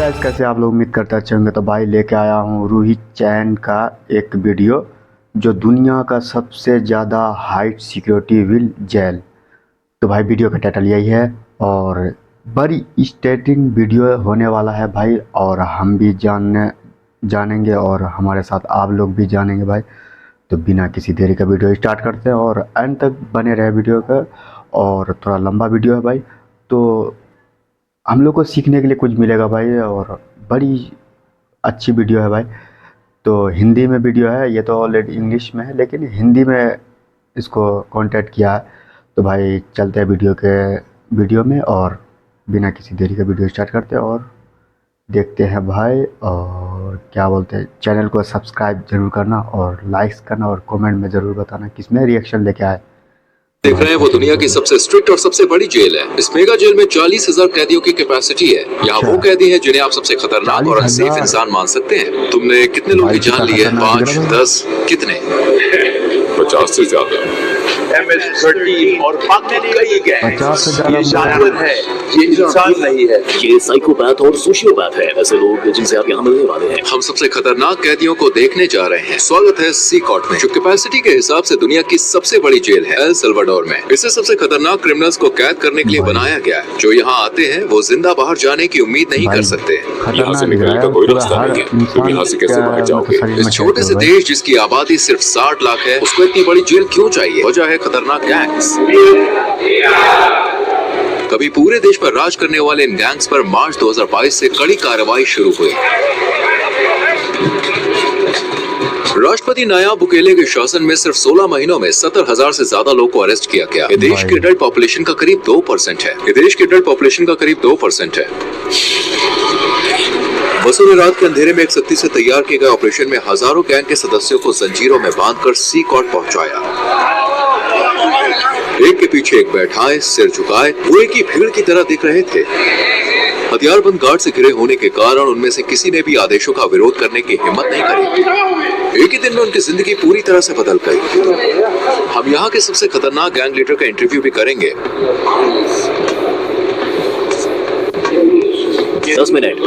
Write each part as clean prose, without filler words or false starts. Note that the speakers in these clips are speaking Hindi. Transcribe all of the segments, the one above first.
गाइस, कैसे आप लोग उम्मीद करते अच्छे होंगे। तो भाई लेके आया हूँ रोहित चैन का एक वीडियो जो दुनिया का सबसे ज़्यादा हाइट सिक्योरिटी विल जेल। तो भाई वीडियो का टाइटल यही है और बड़ी स्टेटिंग वीडियो होने वाला है भाई, और हम भी जानेंगे और हमारे साथ आप लोग भी जानेंगे भाई। तो बिना किसी देरी का वीडियो स्टार्ट करते हैं और एंड तक बने रहे वीडियो का। और थोड़ा लंबा वीडियो है भाई, तो हम लोग को सीखने के लिए कुछ मिलेगा भाई, और बड़ी अच्छी वीडियो है भाई। तो हिंदी में वीडियो है, ये तो ऑलरेडी इंग्लिश में है लेकिन हिंदी में इसको कांटेक्ट किया है। तो भाई चलते हैं वीडियो में और बिना किसी देरी का वीडियो स्टार्ट करते हैं और देखते हैं भाई। और क्या बोलते हैं, चैनल को सब्सक्राइब जरूर करना और लाइक्स करना और कमेंट में ज़रूर बताना किसमें रिएक्शन लेके आए। देख रहे हैं वो दुनिया की सबसे स्ट्रिक्ट और सबसे बड़ी जेल है। इस मेगा जेल में 40,000 कैदियों की कैपेसिटी है। यहाँ वो कैदी हैं जिन्हें आप सबसे खतरनाक और अनसेफ इंसान मान सकते हैं। तुमने कितने लोगों की जान ली है? 5, 10, कितने? 50 से ज्यादा। MS-13 और बाकी कई गैंग। ये जानवर है, ये इंसान नहीं है। ये साइकोपैथ और सोशियोपैथ है, ऐसे लोग जिनसे आप यहाँ मिलने वाले हैं। हम सबसे खतरनाक कैदियों को देखने जा रहे हैं। स्वागत है सी कॉर्ट में, जो कैपेसिटी के हिसाब से दुनिया की सबसे बड़ी जेल है, एल सल्वाडोर में। इसे सबसे खतरनाक क्रिमिनल्स को कैद करने के लिए बनाया गया है। जो यहाँ आते हैं वो जिंदा बाहर जाने की उम्मीद नहीं कर सकते। यहाँ से निकलने का कोई रास्ता नहीं है। तुम यहाँ से कैसे बाहर जाओगे? इस छोटे से देश जिसकी आबादी सिर्फ 60 लाख है, उसको इतनी बड़ी जेल क्यों चाहिए? वजह है खतरनाक गैंग्स। कभी पूरे देश पर राज करने वाले इन गैंग्स पर मार्च 2022 से कड़ी कार्रवाई शुरू हुई। राष्ट्रपति नायाब बुकेले के शासन में सिर्फ 16 महीनों में 70,000 से ज्यादा लोगों को अरेस्ट किया गया। ये देश के एडल्ट पॉपुलेशन का करीब 2% है। बसों ने रात के अंधेरे में एक सख्ती से तैयार किए गए ऑपरेशन में हजारों गैंग के सदस्यों को जंजीरों में बांधकर सी कॉर्ट पहुंचाया। एक के पीछे एक बैठाए, सिर झुकाए, वो एक ही भीड़ की तरह दिख रहे थे। हथियारबंद गार्ड से घिरे होने के कारण उनमें से किसी ने भी आदेशों का विरोध करने की हिम्मत नहीं करी। एक ही दिन में उनकी जिंदगी पूरी तरह से बदल गई। हम यहाँ के सबसे खतरनाक गैंग लीडर का इंटरव्यू भी करेंगे। 10 मिनट।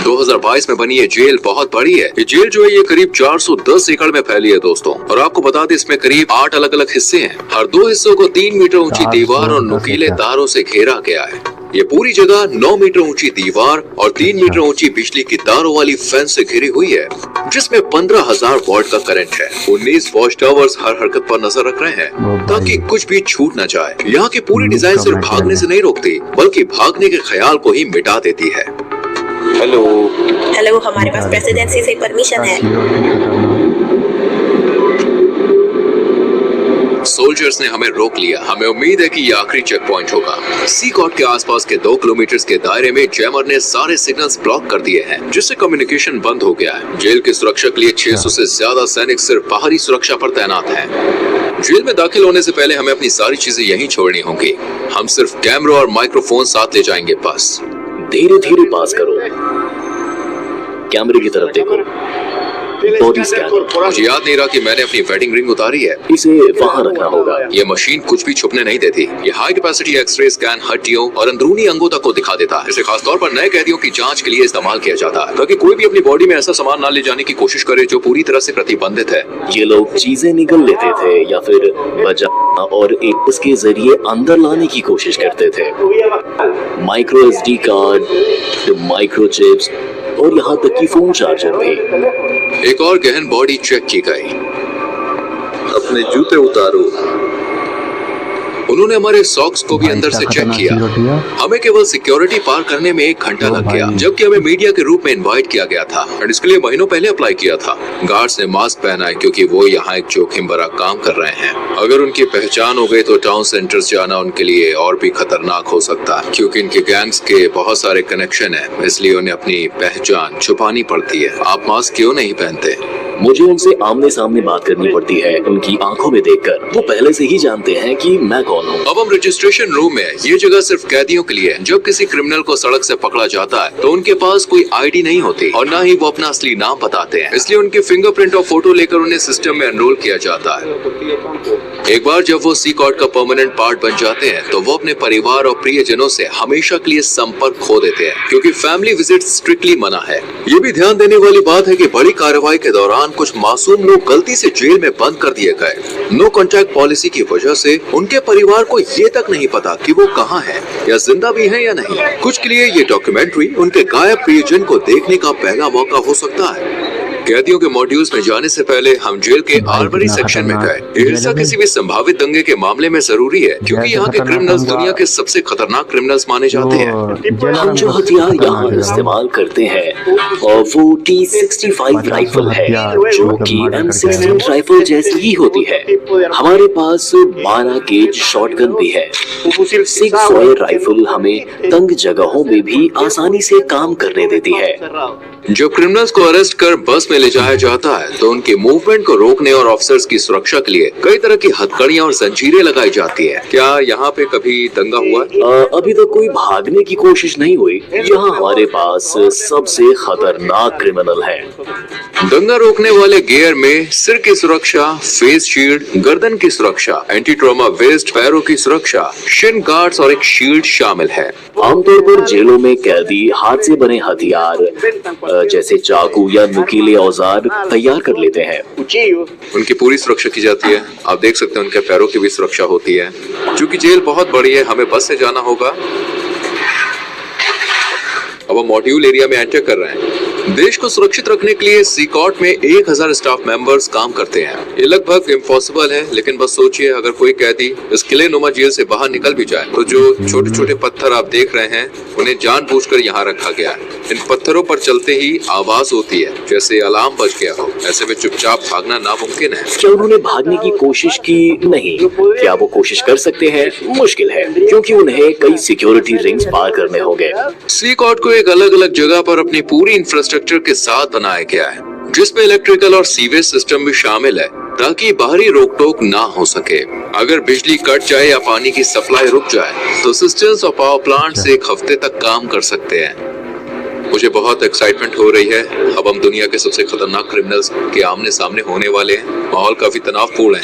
2022 में बनी ये जेल बहुत बड़ी है। ये जेल जो है ये करीब 410 एकड़ में फैली है दोस्तों। और आपको बता दें इसमें करीब 8 अलग अलग हिस्से हैं। हर 2 हिस्सों को 3 मीटर ऊंची दीवार और नुकीले तारों से घेरा गया है। ये पूरी जगह 9 मीटर ऊंची दीवार और 3 मीटर ऊंची बिजली की तारों वाली फेंस से घिरी हुई है, जिसमें 15,000 वॉट का करंट है। 19 वॉच टावर्स हर हरकत पर नजर रख रहे हैं ताकि कुछ भी छूट न जाए। यहाँ की पूरी डिजाइन सिर्फ भागने से नहीं रोकती, बल्कि भागने के ख्याल को ही मिटा देती है। हेलो, हमारे पास प्रेसिडेंसी से परमिशन है। सोल्जर्स ने हमें रोक लिया। हमें उम्मीद है कि ये आखिरी चेक पॉइंट होगा। सी कॉर्ट के आसपास के 2 किलोमीटर के दायरे में जैमर ने सारे सिग्नल्स ब्लॉक कर दिए हैं, जिससे कम्युनिकेशन बंद हो गया है। जेल की सुरक्षा के लिए 600 से ज्यादा सैनिक सिर्फ बाहरी सुरक्षा पर तैनात हैं। जेल में दाखिल होने से पहले हमें अपनी सारी चीजें यहीं छोड़नी होंगी। हम सिर्फ कैमरा और माइक्रोफोन साथ ले जाएंगे बस। धीरे धीरे पास करो, कैमरे की तरफ देखो। Body scan. मुझे याद नहीं रहा कि मैंने अपनी वेडिंग रिंग उतारी है। इसे वहाँ रखना होगा। ये मशीन कुछ भी छुपने नहीं देती। ये हाई कैपेसिटी एक्सरे स्कैन हड्डियों और अंदरूनी अंगों तक को दिखा देता है। इसे खासतौर पर नए कैदियों की जांच के लिए इस्तेमाल किया जाता है, ताकि कोई भी अपनी बॉडी में ऐसा सामान ना ले जाने की कोशिश करे जो पूरी तरह से प्रतिबंधित है। ये लोग चीजें निगल लेते थे या फिर बजाना और एक इसके जरिए अंदर लाने की कोशिश करते थे। Micro SD card, micro chips और यहाँ तक कि फोन चार्जर भी। एक और गहन बॉडी चेक की गई। अपने जूते उतारो। उन्होंने हमारे सॉक्स को भी अंदर से चेक किया। हमें केवल सिक्योरिटी पार करने में 1 घंटा लग गया, जबकि हमें मीडिया के रूप में इनवाइट किया गया था और इसके लिए महीनों पहले अप्लाई किया था। गार्ड्स ने मास्क पहना है क्योंकि वो यहाँ एक जोखिम भरा काम कर रहे हैं। अगर उनकी पहचान हो गई तो टाउन सेंटर्स जाना उनके लिए और भी खतरनाक हो सकता है, क्योंकि इनके गैंग्स के बहुत सारे कनेक्शन है, इसलिए उन्हें अपनी पहचान छुपानी पड़ती है। आप मास्क क्यों नहीं पहनते? मुझे उनसे आमने सामने बात करनी पड़ती है, उनकी आंखों में देखकर। वो पहले से ही जानते हैं कि मैं कौन हूँ। अब हम रजिस्ट्रेशन रूम में हैं। ये जगह सिर्फ कैदियों के लिए है। जब किसी क्रिमिनल को सड़क से पकड़ा जाता है तो उनके पास कोई आईडी नहीं होती और न ही वो अपना असली नाम बताते हैं, इसलिए उनके फिंगरप्रिंट और फोटो लेकर उन्हें सिस्टम में एनरोल किया जाता है। एक बार जब वो सी कॉर्ड का परमानेंट पार्ट बन जाते हैं तो वो अपने परिवार और प्रियजनों से हमेशा के लिए संपर्क खो देते हैं, क्योंकि फैमिली विजिट स्ट्रिक्टली मना है। ये भी ध्यान देने वाली बात है कि बड़ी कार्रवाई के दौरान कुछ मासूम लोग गलती से जेल में बंद कर दिए गए। नो कॉन्टैक्ट पॉलिसी की वजह से उनके परिवार को ये तक नहीं पता कि वो कहाँ हैं या जिंदा भी हैं या नहीं। कुछ के लिए ये डॉक्यूमेंट्री उनके गायब प्रियजन को देखने का पहला मौका हो सकता है। कैदियों के मॉड्यूल्स में जाने से पहले हम जेल के आर्मरी सेक्शन में गए। ये हिस्सा किसी भी संभावित दंगे के मामले में जरूरी है, क्योंकि यहाँ के क्रिमिनल्स दुनिया के सबसे खतरनाक क्रिमिनल्स माने जाते हैं। हम जो हथियार यहाँ इस्तेमाल करते हैं और वो T65 राइफल है, जो कि M16 राइफल जैसी ही होती है। हमारे पास 12 गेज शॉटगन भी है। 6 राइफल हमें तंग जगहों में भी आसानी से काम करने देती है। जब क्रिमिनल्स को अरेस्ट कर बस में ले जाया जाता है तो उनके मूवमेंट को रोकने और ऑफिसर्स की सुरक्षा के लिए कई तरह की हथकड़ियां और जंजीरें लगाई जाती है। क्या यहाँ पे कभी दंगा हुआ? अभी तक कोई भागने की कोशिश नहीं हुई। यहाँ हमारे पास सबसे खतरनाक क्रिमिनल है। दंगा रोकने वाले गियर में सिर की सुरक्षा, फेस शील्ड, गर्दन की सुरक्षा, एंटी ट्रॉमा वेस्ट, पैरों की सुरक्षा, शिन गार्ड्स और एक शील्ड शामिल है। आमतौर पर जेलों में कैदी हाथ से बने हथियार जैसे चाकू या नुकीले औजार तैयार कर लेते हैं। उनकी पूरी सुरक्षा की जाती है। आप देख सकते हैं उनके पैरों की भी सुरक्षा होती है। क्योंकि जेल बहुत बड़ी है, हमें बस से जाना होगा। अब हम मॉड्यूल एरिया में एंटर कर रहे हैं। देश को सुरक्षित रखने के लिए सी कॉर्ट में 1000 स्टाफ मेंबर्स काम करते हैं। ये लगभग इम्पॉसिबल है, लेकिन बस सोचिए अगर कोई कैदी इस किले नुमा जेल से बाहर निकल भी जाए तो जो छोटे छोटे पत्थर आप देख रहे हैं उन्हें जानबूझकर यहाँ रखा गया है। इन पत्थरों पर चलते ही आवाज होती है जैसे अलार्म बज गया हो। ऐसे में चुपचाप भागना नामुमकिन है। क्या उन्होंने भागने की कोशिश की? नहीं। क्या वो कोशिश कर सकते हैं? मुश्किल है, क्योंकि उन्हें कई सिक्योरिटी रिंग्स पार करने होंगे। सी कॉर्ट को एक अलग अलग जगह पर अपनी पूरी इंफ्रास्ट्रक्चर के साथ बनाया गया है, जिसमें इलेक्ट्रिकल और सीवेज सिस्टम भी शामिल है, ताकि बाहरी रोक टोक ना हो सके। अगर बिजली कट जाए या पानी की सप्लाई रुक जाए तो सिस्टम्स और पावर प्लांट से 1 हफ्ते तक काम कर सकते हैं। मुझे बहुत एक्साइटमेंट हो रही है। अब हम दुनिया के सबसे खतरनाक क्रिमिनल्स के आमने सामने होने वाले हैं। माहौल काफी तनावपूर्ण है।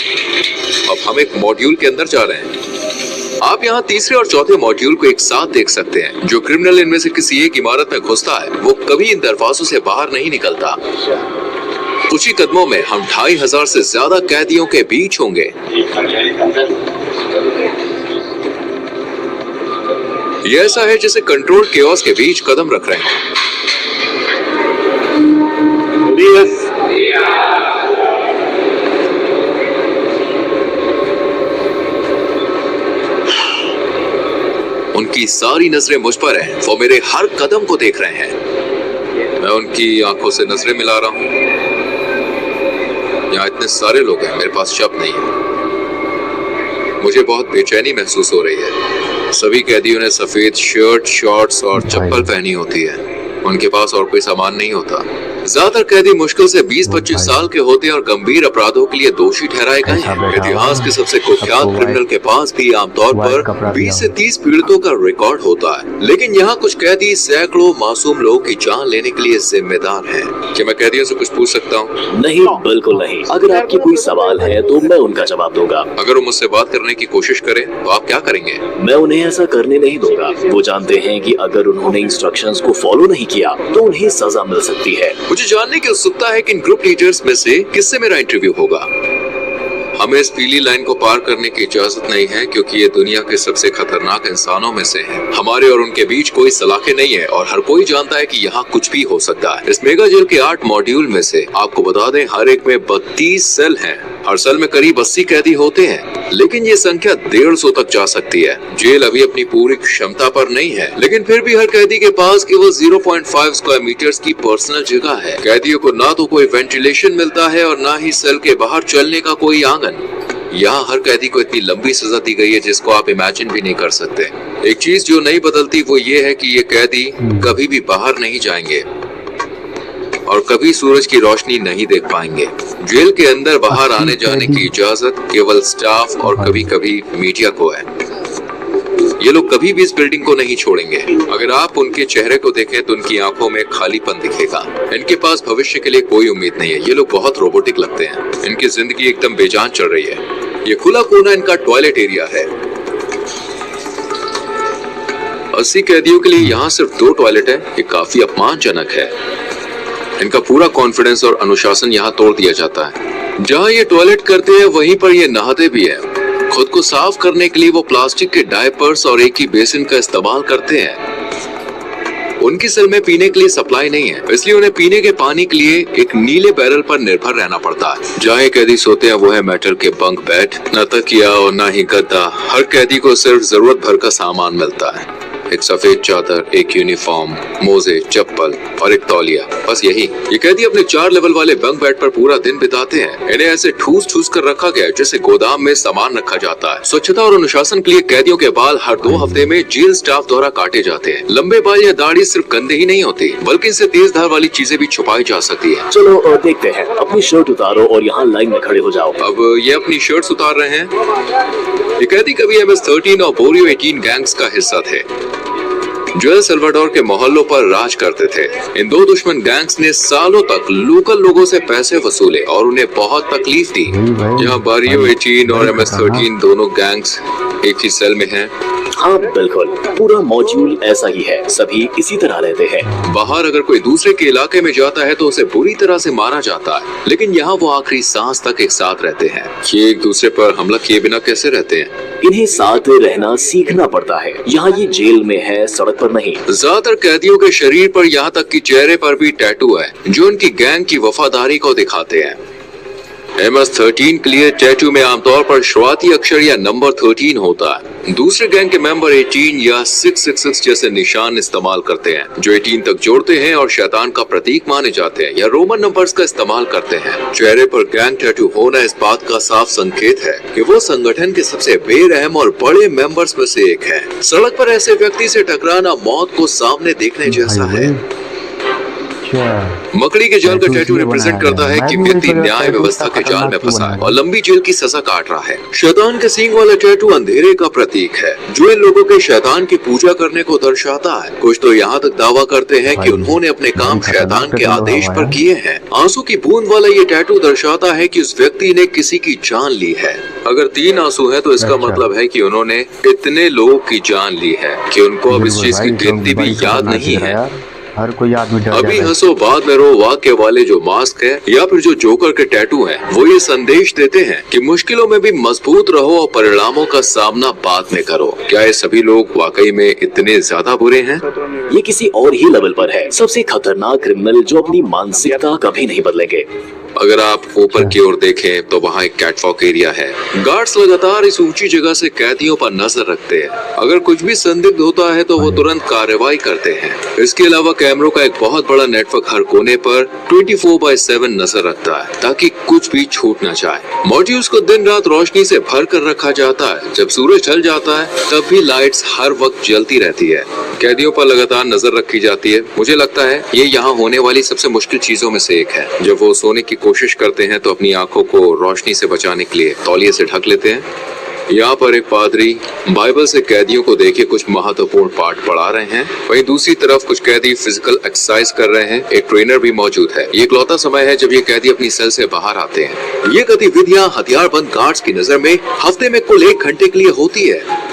अब हम एक मॉड्यूल के अंदर जा रहे हैं। आप यहाँ तीसरे और चौथे मॉड्यूल को एक साथ देख सकते हैं। जो क्रिमिनल इनमें से किसी एक इमारत में घुसता है वो कभी इन दरवाजों से बाहर नहीं निकलता। कुछ ही कदमों में हम 2500 से ज्यादा कैदियों के बीच होंगे। ये ऐसा है जैसे कंट्रोल केओस के बीच कदम रख रहे हैं। उनकी सारी नजरें मुझ पर हैं। वो मेरे हर कदम को देख रहे हैं। मैं उनकी आंखों से नजरें मिला रहा हूं। यहाँ इतने सारे लोग हैं, मेरे पास शब्द नहीं है। मुझे बहुत बेचैनी महसूस हो रही है। सभी कैदियों ने सफेद शर्ट, शॉर्ट्स और चप्पल पहनी होती है। उनके पास और कोई सामान नहीं होता। ज्यादातर कैदी मुश्किल से 20-25 साल के होते हैं और गंभीर अपराधों के लिए दोषी ठहराए गए हैं। इतिहास के सबसे कुख्यात क्रिमिनल के पास भी आमतौर पर 20 से 30 पीड़ितों का रिकॉर्ड होता है, लेकिन यहाँ कुछ कैदी सैकड़ों मासूम लोगों की जान लेने के लिए जिम्मेदार हैं। क्या मैं कैदियों से कुछ पूछ सकता हूँ? नहीं, बिल्कुल नहीं। अगर आपके कोई सवाल है तो मैं उनका जवाब दूंगा। अगर वो मुझसे बात करने की कोशिश करें तो आप क्या करेंगे? मैं उन्हें ऐसा करने नहीं दूंगा। वो जानते हैं कि अगर उन्होंने इंस्ट्रक्शंस को फॉलो नहीं किया तो उन्हें सजा मिल सकती है। मुझे जानने की उत्सुकता है कि इन ग्रुप लीडर्स में से किससे मेरा इंटरव्यू होगा। हमें इस पीली लाइन को पार करने की इजाजत नहीं है, क्योंकि ये दुनिया के सबसे खतरनाक इंसानों में से हैं। हमारे और उनके बीच कोई सलाखें नहीं है और हर कोई जानता है कि यहाँ कुछ भी हो सकता है। इस मेगा जेल के 8 मॉड्यूल में से आपको बता दें हर एक में 32 सेल हैं। हर सेल में करीब 80 कैदी होते हैं, लेकिन ये संख्या 150 तक जा सकती है। जेल अभी अपनी पूरी क्षमता पर नहीं है, लेकिन फिर भी हर कैदी के पास केवल 0.5 स्क्वायर मीटर्स की पर्सनल जगह है। कैदियों को ना तो कोई वेंटिलेशन मिलता है और ना ही सेल के बाहर चलने का कोई आंगन। यहाँ हर कैदी को इतनी लंबी सजा दी गई है जिसको आप इमेजिन भी नहीं कर सकते। एक चीज जो नहीं बदलती वो ये है कि ये कैदी कभी भी बाहर नहीं जाएंगे और कभी सूरज की रोशनी नहीं देख पाएंगे। जेल के अंदर बाहर आने जाने की इजाजत केवल स्टाफ और कभी कभी मीडिया को है। ये लोग कभी भी इस बिल्डिंग को नहीं छोड़ेंगे। अगर आप उनके चेहरे को देखें तो उनकी आंखों में खालीपन दिखेगा। इनके पास भविष्य के लिए कोई उम्मीद नहीं है। ये लोग बहुत रोबोटिक लगते हैं। इनकी जिंदगी एकदम बेजान चल रही है। ये खुला कोना इनका टॉयलेट एरिया है। 80 कैदियों के लिए यहाँ सिर्फ 2 टॉयलेट है। ये काफी अपमानजनक है। इनका पूरा कॉन्फिडेंस और अनुशासन यहाँ तोड़ दिया जाता है। जहाँ ये टॉयलेट करते हैं वहीं पर ये नहाते भी हैं। खुद को साफ करने के लिए वो प्लास्टिक के डायपर्स और एक ही बेसिन का इस्तेमाल करते हैं। उनकी सेल में पीने के लिए सप्लाई नहीं है, इसलिए उन्हें पीने के पानी के लिए एक नीले बैरल पर निर्भर रहना पड़ता है। जहाँ कैदी सोते हैं वो है मेटल के बंक बेड, न तकिया और न ही गद्दा। हर कैदी को सिर्फ जरूरत भर का सामान मिलता है। एक सफेद चादर, एक यूनिफॉर्म, मोजे, चप्पल और एक तौलिया, बस यही। ये कैदी अपने 4 लेवल वाले बंक बेड पर पूरा दिन बिताते हैं। इन्हें ऐसे ठूस कर रखा गया है जैसे गोदाम में सामान रखा जाता है। स्वच्छता और अनुशासन के लिए कैदियों के बाल हर 2 हफ्ते में जेल स्टाफ द्वारा काटे जाते हैं। लंबे बाल या दाढ़ी सिर्फ गंदे ही नहीं होती, बल्कि इनसे तेज धार वाली चीजें भी छुपाई जा सकती है। चलो देखते हैं। अपनी शर्ट उतारो और यहाँ लाइन में खड़े हो जाओ। अब ये अपनी शर्ट्स उतार रहे हैं। ये कैदी कभी MS-13 और बोरियो 18 गैंग्स का हिस्सा थे जो एल सल्वाडोर के मोहल्लों पर राज करते थे। इन 2 दुश्मन गैंग्स ने सालों तक लोकल लोगों से पैसे वसूले और उन्हें बहुत तकलीफ दी। यहाँ बोरियो 18 और MS-13 दोनों गैंग्स एक ही सेल में हैं। हाँ बिल्कुल, पूरा मॉड्यूल ऐसा ही है। सभी इसी तरह रहते हैं। बाहर अगर कोई दूसरे के इलाके में जाता है तो उसे बुरी तरह से मारा जाता है, लेकिन यहाँ वो आखिरी सांस तक एक साथ रहते हैं। ये एक दूसरे पर हमला किए बिना कैसे रहते हैं? इन्हें साथ रहना सीखना पड़ता है। यहाँ ये जेल में है, सड़क पर नहीं। ज्यादातर कैदियों के शरीर पर यहाँ तक कि चेहरे पर भी टैटू है जो उनकी गैंग की वफादारी को दिखाते हैं। MS-13 के लिए टैटू में आमतौर पर शुरुआती अक्षर या नंबर 13 होता है। दूसरे गैंग के मेंबर 18 या 666 जैसे निशान इस्तेमाल करते हैं जो 18 तक जोड़ते हैं और शैतान का प्रतीक माने जाते हैं, या रोमन नंबर्स का इस्तेमाल करते हैं। चेहरे पर गैंग टैटू होना इस बात का साफ संकेत है कि वो संगठन के सबसे बेरहम और बड़े मेंबर्स में से एक है। सड़क पर ऐसे व्यक्ति से टकराना मौत को सामने देखने जैसा है। मकड़ी के जाल का टैटू रिप्रेजेंट करता है कि व्यक्ति न्याय व्यवस्था के जाल में फंसा है और लंबी जेल की सजा काट रहा है। शैतान के सींग वाला टैटू अंधेरे का प्रतीक है जो इन लोगों के शैतान की पूजा करने को दर्शाता है। कुछ तो यहाँ तक दावा करते हैं कि उन्होंने अपने काम शैतान के आदेश पर किए हैं। आंसू की बूंद वाला ये टैटू दर्शाता है कि उस व्यक्ति ने किसी की जान ली है। अगर 3 आंसू है तो इसका मतलब है कि उन्होंने इतने लोगों की जान ली है कि उनको अब इस चीज की गिनती भी याद नहीं है। हर कोई आदमी डर अभी हंसो बाद में रो वाक्य वाले जो मास्क है या फिर जो जोकर के टैटू हैं, वो ये संदेश देते हैं कि मुश्किलों में भी मजबूत रहो और परिणामों का सामना बाद में करो। क्या ये सभी लोग वाकई में इतने ज्यादा बुरे हैं? ये किसी और ही लेवल पर है। सबसे खतरनाक क्रिमिनल जो अपनी मानसिकता कभी नहीं बदलेंगे। अगर आप ऊपर की ओर देखें तो वहाँ एक कैटवॉक एरिया है। गार्ड्स लगातार इस ऊंची जगह से कैदियों पर नजर रखते हैं। अगर कुछ भी संदिग्ध होता है तो वो तुरंत कार्रवाई करते हैं। इसके अलावा कैमरों का एक बहुत बड़ा नेटवर्क हर कोने पर 24/7 नजर रखता है ताकि कुछ भी छूट न जाए। मॉड्यूल्स को दिन रात रोशनी से भर कर रखा जाता है। जब सूरज ढल जाता है तब भी लाइट्स हर वक्त जलती रहती है। कैदियों पर लगातार नजर रखी जाती है। मुझे लगता है ये यहाँ होने वाली सबसे मुश्किल चीजों में से एक है। जब वो सोने की कोशिश करते हैं तो अपनी आंखों को रोशनी से बचाने के लिए तौलिए से ढक लेते हैं। यहाँ पर एक पादरी बाइबल से कैदियों को देखे कुछ महत्वपूर्ण पाठ पढ़ा रहे हैं। वहीं दूसरी तरफ कुछ कैदी फिजिकल एक्सरसाइज कर रहे हैं। एक ट्रेनर भी मौजूद है। ये इकलौता समय है जब ये कैदी अपनी सेल से बाहर आते हैं। ये गतिविधियां हथियारबंद गार्ड्स की नजर में हफ्ते में कुल 1 घंटे के लिए होती है।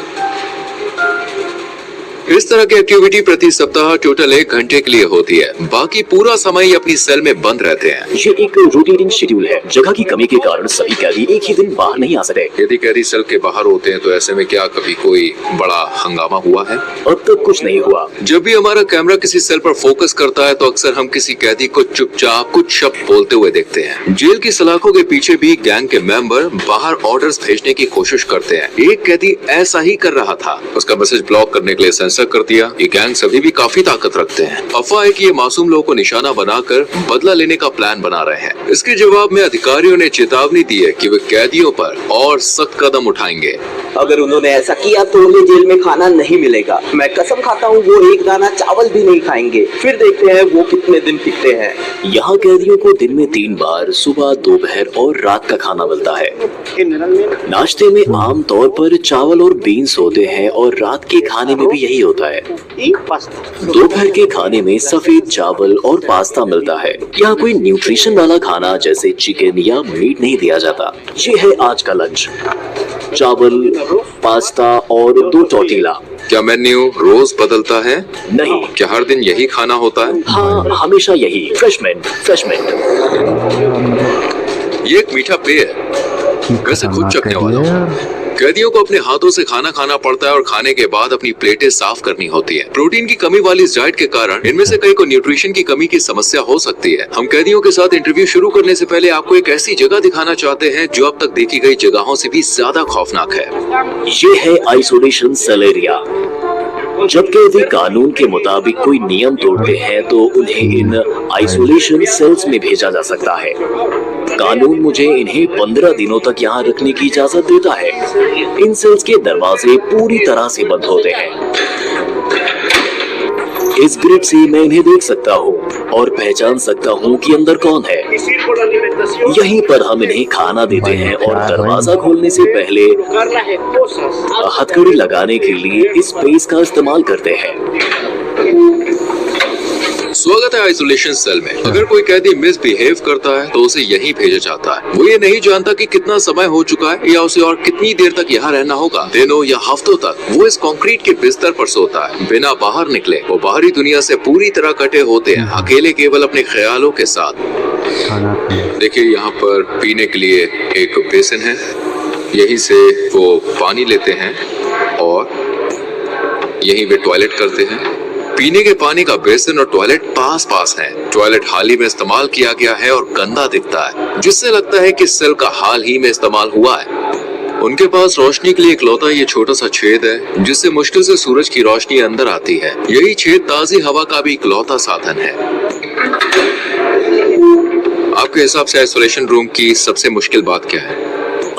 इस तरह की एक्टिविटी प्रति सप्ताह टोटल 1 घंटे के लिए होती है। बाकी पूरा समय अपनी सेल में बंद रहते हैं। ये एक रोटेटिंग शेड्यूल है। जगह की कमी के कारण सभी कैदी एक ही दिन बाहर नहीं आ सकते। यदि कैदी सेल के बाहर होते हैं तो ऐसे में क्या कभी कोई बड़ा हंगामा हुआ है? अब तक कुछ नहीं हुआ। जब भी हमारा कैमरा किसी सेल पर फोकस करता है तो अक्सर हम किसी कैदी को चुपचाप कुछ शब्द बोलते हुए देखते हैं। जेल की सलाखों के पीछे भी गैंग के मेंबर बाहर ऑर्डर्स भेजने की कोशिश करते हैं। एक कैदी ऐसा ही कर रहा था। उसका मैसेज ब्लॉक करने के लिए सेंसर कर दिया। ये गैंग सभी भी काफी ताकत रखते हैं। अफवाह है कि ये मासूम लोगों को निशाना बनाकर बदला लेने का प्लान बना रहे हैं। इसके जवाब में अधिकारियों ने चेतावनी दी है कि वे कैदियों पर और सख्त कदम उठाएंगे। अगर उन्होंने ऐसा किया तो उन्हें जेल में खाना नहीं मिलेगा। मैं कसम खाता हूँ वो एक दाना चावल भी नहीं खाएंगे। फिर देखते हैं वो कितने दिन टिकते हैं। यहाँ कैदियों को दिन में 3 बार सुबह, दोपहर और रात का खाना मिलता है। नाश्ते में आम तौर पर चावल और बीन्स होते हैं और रात के खाने में भी यही होता है। दोपहर के खाने में सफेद चावल और पास्ता मिलता है। यहाँ कोई न्यूट्रिशन वाला खाना जैसे चिकन या मीट नहीं दिया जाता। ये है आज का लंच, चावल, पास्ता और 2 टॉर्टिला। क्या मेन्यू रोज बदलता है? नहीं। क्या हर दिन यही खाना होता है? हाँ, हमेशा यही, फ्रेशमेंट। ये एक मीठा पेय है, वैसे खुद चखने वाला हूँ। कैदियों को अपने हाथों से खाना खाना पड़ता है और खाने के बाद अपनी प्लेटें साफ करनी होती है। प्रोटीन की कमी वाली इस डाइट के कारण इनमें से कई को न्यूट्रिशन की कमी की समस्या हो सकती है। हम कैदियों के साथ इंटरव्यू शुरू करने से पहले आपको एक ऐसी जगह दिखाना चाहते हैं जो अब तक देखी गई जगहों से भी ज्यादा खौफनाक है। ये है आइसोलेशन सेल एरिया। जब कैदी कानून के मुताबिक कोई नियम तोड़ते हैं तो उन्हें इन आइसोलेशन सेल्स में भेजा जा सकता है। कानून मुझे इन्हें 15 दिनों तक यहाँ रखने की इजाजत देता है। इन सेल्स के दरवाजे पूरी तरह से बंद होते हैं। इस ग्रिड से मैं इन्हें देख सकता हूँ और पहचान सकता हूँ कि अंदर कौन है। यहीं पर हम इन्हें खाना देते हैं और दरवाजा खोलने से पहले हथकड़ी लगाने के लिए इस स्पेस का इस्तेमाल करते हैं। स्वागत है आइसोलेशन सेल में। अगर कोई कैदी मिसबिहेव करता है तो उसे यहीं भेजा जाता है। वो ये नहीं जानता कि कितना समय हो चुका है या उसे और कितनी देर तक यहाँ रहना होगा। दिनों या हफ्तों तक वो इस कंक्रीट के बिस्तर पर सोता है बिना बाहर निकले। वो बाहरी दुनिया से पूरी तरह कटे होते हैं, अकेले केवल अपने ख्यालों के साथ। देखिए यहाँ पर पीने के लिए एक बेसिन है, यहीं से वो पानी लेते हैं और यहीं वे टॉयलेट करते हैं। पीने के पानी का बेसिन और टॉयलेट पास पास है। टॉयलेट हाल ही में इस्तेमाल किया गया है और गंदा दिखता है, जिससे लगता है कि सेल का हाल ही में इस्तेमाल हुआ है। उनके पास रोशनी के लिए इकलौता ये छोटा सा छेद है जिससे मुश्किल से सूरज की रोशनी अंदर आती है। यही छेद ताजी हवा का भी इकलौता साधन है। आपके हिसाब से आइसोलेशन रूम की सबसे मुश्किल बात क्या है?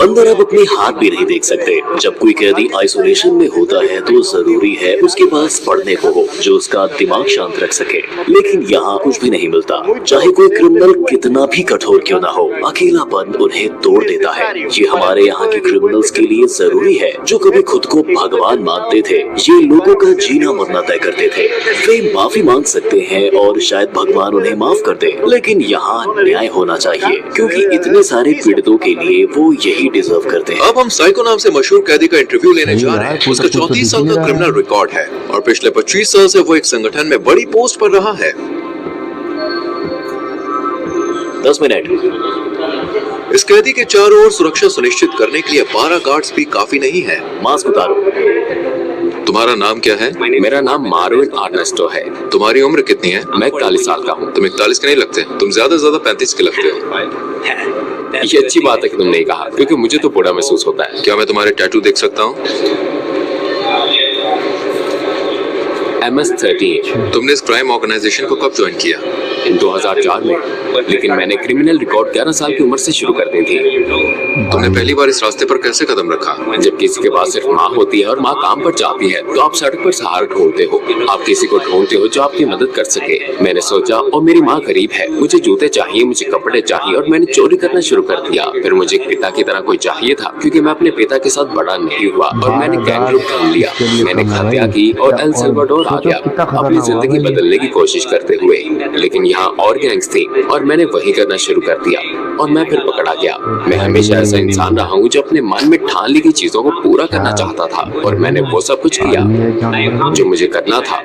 अंदर आप अपने हाथ भी नहीं देख सकते। जब कोई कैदी आइसोलेशन में होता है तो जरूरी है उसके पास पढ़ने को हो जो उसका दिमाग शांत रख सके, लेकिन यहाँ कुछ भी नहीं मिलता। चाहे कोई क्रिमिनल कितना भी कठोर क्यों ना हो, अकेलापन उन्हें तोड़ देता है। ये हमारे यहाँ के क्रिमिनल्स के लिए जरूरी है जो कभी खुद को भगवान मानते थे। ये लोगों का जीना मरना तय करते थे। वे माफी मांग सकते हैं और शायद भगवान उन्हें माफ कर दे, लेकिन यहाँ न्याय होना चाहिए क्योंकि इतने सारे पीड़ितों के लिए वो यही डिजर्व करते हैं। अब हम साइको नाम से मशहूर कैदी का इंटरव्यू लेने जा रहे हैं। उसका 34 साल का क्रिमिनल रिकॉर्ड है और पिछले 25 साल से वो एक संगठन में बड़ी पोस्ट पर रहा है। 10 मिनट। इस कैदी के चारों ओर सुरक्षा सुनिश्चित करने के लिए 12 गार्ड्स भी काफी नहीं है। मास्क उतारो। तुम्हारा नाम क्या है? मेरा नाम मार्विन आर्नेस्टो है। तुम्हारी उम्र कितनी है? मैं 41 साल का हूँ। तुम 41 के नहीं लगते, तुम ज्यादा 35 के लगते हो। ये अच्छी बात है कि तुमने कहा क्योंकि मुझे तो बूढ़ा महसूस होता है। क्या मैं तुम्हारे टैटू देख सकता हूँ? MS-13। तुमने इस क्राइम ऑर्गेनाइजेशन को कब ज्वाइन किया? 2004 में, लेकिन मैंने क्रिमिनल रिकॉर्ड 11 साल की उम्र से शुरू कर दी थी। तुमने पहली बार इस रास्ते पर कैसे कदम रखा? जब किसी के पास सिर्फ माँ होती है और माँ काम पर जाती है तो आप सड़क पर सहारा ढूंढते हो। आप किसी को ढूंढते हो जो आपकी मदद कर सके। मैंने सोचा और मेरी माँ गरीब है, मुझे जूते चाहिए, मुझे कपड़े चाहिए और मैंने चोरी करना शुरू कर दिया। फिर मुझे एक पिता की तरह कोई चाहिए था क्योंकि मैं अपने पिता के साथ बड़ा नहीं हुआ और मैंने गैंग ग्रुप ढूंढ लिया। मैंने हत्या की और एल सल्वाडोर आ गया अपनी जिंदगी बदलने की कोशिश करते हुए, लेकिन यहाँ और गैंग्स थी और मैंने वही करना शुरू कर दिया और मैं फिर पकड़ा गया। मैं हमेशा ऐसा इंसान रहा हूँ जो अपने मन में ठान ली गई चीजों को पूरा करना चाहता था और मैंने वो सब कुछ किया जो मुझे करना था।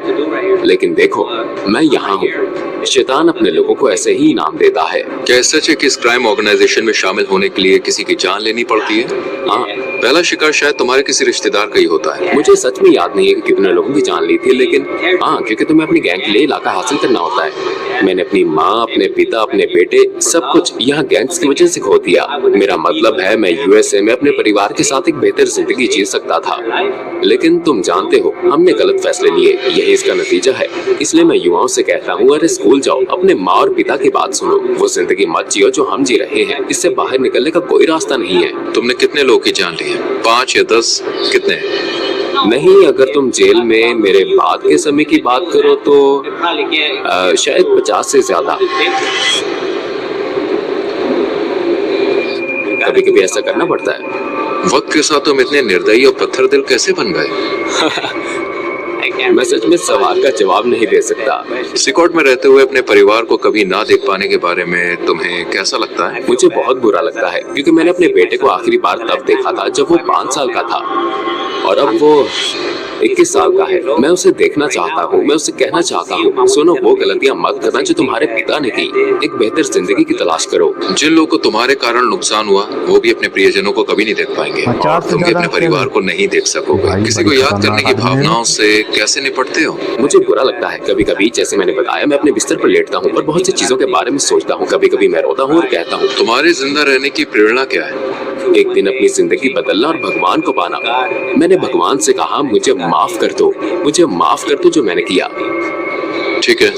लेकिन देखो, मैं यहाँ हूँ। शैतान अपने लोगों को ऐसे ही इनाम देता है। क्या सच है कि इस क्राइम ऑर्गेनाइजेशन में शामिल होने के लिए किसी की जान लेनी पड़ती है? हाँ, पहला शिकार शायद तुम्हारे किसी रिश्तेदार का ही होता है। मुझे सच में याद नहीं है कि कितने लोगों की जान ली थी, लेकिन हाँ, क्योंकि तुम्हें अपनी गैंग के लिए इलाका हासिल करना होता है। मैंने अपनी माँ, अपने पिता, अपने बेटे, सब कुछ यहाँ गैंग्स की वजह से खो दिया। मेरा मतलब है मैं यूएसए में अपने परिवार के साथ एक बेहतर जिंदगी जी सकता था, लेकिन तुम जानते हो हमने गलत फैसले लिए। यही इसका नतीजा है। इसलिए मैं युवाओं से कहता हूँ, अरे स्कूल जाओ, अपने माँ और पिता की बात सुनो। वो जिंदगी मत जियो जो हम जी रहे हैं। इससे बाहर निकलने का कोई रास्ता नहीं है। तुमने कितने लोगों की जान ली है? 5 या 10 कितने? नहीं, अगर तुम जेल में मेरे बाद के समय की बात करो तो शायद 50 से ज्यादा। कभी कभी ऐसा करना पड़ता है। वक्त के साथ तुम इतने निर्दयी और पत्थर दिल कैसे बन गए? मैं सच में सवाल का जवाब नहीं दे सकता। सिकोट में रहते हुए अपने परिवार को कभी ना देख पाने के बारे में तुम्हें कैसा लगता है? मुझे बहुत बुरा लगता है क्योंकि मैंने अपने बेटे को आखिरी बार तब देखा था जब वो 5 साल का था और अब वो 21 साल का है। मैं उसे देखना चाहता हूँ, मैं उसे कहना चाहता हूँ, सुनो वो गलतियाँ मत करना जो तुम्हारे पिता ने की। एक बेहतर जिंदगी की तलाश करो। जिन लोगों को तुम्हारे कारण नुकसान हुआ वो भी अपने प्रियजनों को कभी नहीं देख पाएंगे और तुम भी अपने परिवार को नहीं देख सकोगे। किसी को याद करने की भावनाओं से कैसे निपटते हो? मुझे बुरा लगता है कभी कभी, जैसे मैंने बताया, मैं अपने बिस्तर पर लेटता हूँ और बहुत सी चीजों के बारे में सोचता हूँ। कभी कभी मैं रोता हूँ और कहता हूँ तुम्हारे जिंदा रहने की प्रेरणा क्या है? एक दिन अपनी जिंदगी बदलना और भगवान को पाना। मैंने भगवान से कहा मुझे माफ कर दो, मुझे माफ कर दो जो मैंने किया। ठीक है,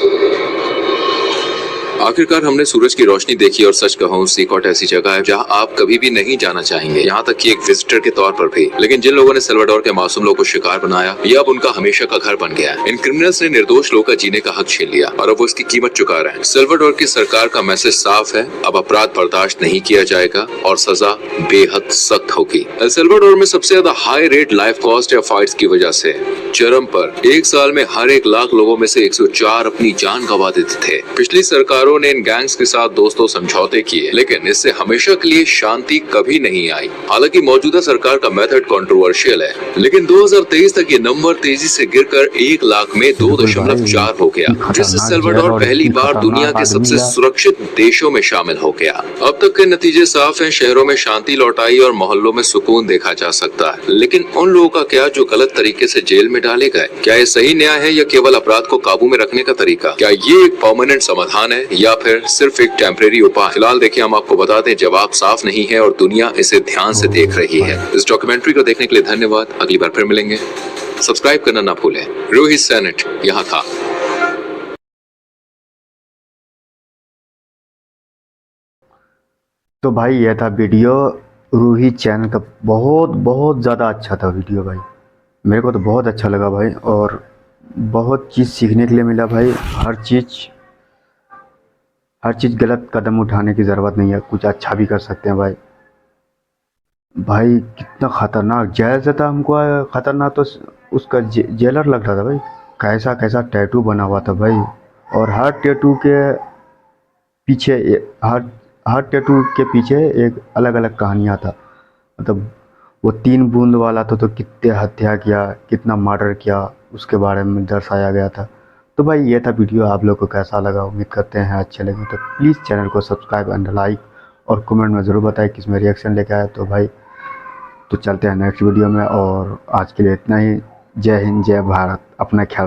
आखिरकार हमने सूरज की रोशनी देखी और सच कहूं सीकोट ऐसी जगह है जहां आप कभी भी नहीं जाना चाहेंगे, यहाँ तक कि एक विजिटर के तौर पर भी। लेकिन जिन लोगों ने सल्वाडोर के मासूम लोगों को शिकार बनाया ये अब उनका हमेशा का घर बन गया है। इन क्रिमिनल्स ने निर्दोष लोगों का जीने का हक छीन लिया और अब वो इसकी कीमत चुका रहे हैं। सल्वाडोर की सरकार का मैसेज साफ है, अब अपराध बर्दाश्त नहीं किया जाएगा और सजा बेहद सख्त होगी। एल सल्वाडोर में सबसे ज्यादा हाई रेट लाइफ कॉस्ट या फाइट्स की वजह से चरम पर। एक साल में हर 1 लाख लोगों में से 104 अपनी जान गंवा देते थे। पिछली सरकारों ने इन गैंग्स के साथ दोस्तों समझौते किए लेकिन इससे हमेशा के लिए शांति कभी नहीं आई। हालांकि मौजूदा सरकार का मेथड कंट्रोवर्शियल है, लेकिन 2023 तक ये नंबर तेजी से गिरकर 1 लाख में 2.4 हो गया, जिससे सल्वाडोर पहली बार दुनिया के सबसे सुरक्षित देशों में शामिल हो गया। अब तक के नतीजे साफ हैं, शहरों में शांति लौट आई और मोहल्लों में सुकून देखा जा सकता है। लेकिन उन लोगों का क्या जो गलत तरीके से जेल में डाले गए? क्या ये सही न्याय है या केवल अपराध को काबू में रखने का तरीका? क्या ये एक परमानेंट समाधान है या फिर सिर्फ एक टेम्परेरी उपाय? फिलहाल देखिए, हम आपको बता दें जवाब साफ नहीं है और दुनिया इसे ध्यान से देख रही है। इस डॉक्यूमेंट्री को देखने के लिए धन्यवाद। अगली बार फिर मिलेंगे। सब्सक्राइब करना ना भूलें। रोहित सेनेट यहाँ था। तो भाई ये था वीडियो रोहित चैनल का। बहुत ज़्यादा अच्छा था वीडियो भाई, मेरे को तो बहुत अच्छा लगा भाई और बहुत चीज़ सीखने के लिए मिला भाई। हर चीज़ गलत कदम उठाने की ज़रूरत नहीं है, कुछ अच्छा भी कर सकते हैं भाई। भाई कितना ख़तरनाक जेल से था, हमको ख़तरनाक तो उसका जेलर लग रहा था भाई। कैसा टैटू बना हुआ था भाई और हर टैटू के पीछे हर टैटू के पीछे एक अलग अलग कहानियाँ था। मतलब वो 3 बूंद वाला था तो कितने हत्या किया, कितना मर्डर किया, उसके बारे में दर्शाया गया था। तो भाई ये था वीडियो, आप लोग को कैसा लगा? उम्मीद करते हैं अच्छे लगे तो प्लीज़ चैनल को सब्सक्राइब एंड लाइक और कमेंट में ज़रूर बताएं किस में रिएक्शन लेके आए। तो भाई तो चलते हैं नेक्स्ट वीडियो में और आज के लिए इतना ही। जय हिंद, जय भारत, अपना ख्याल।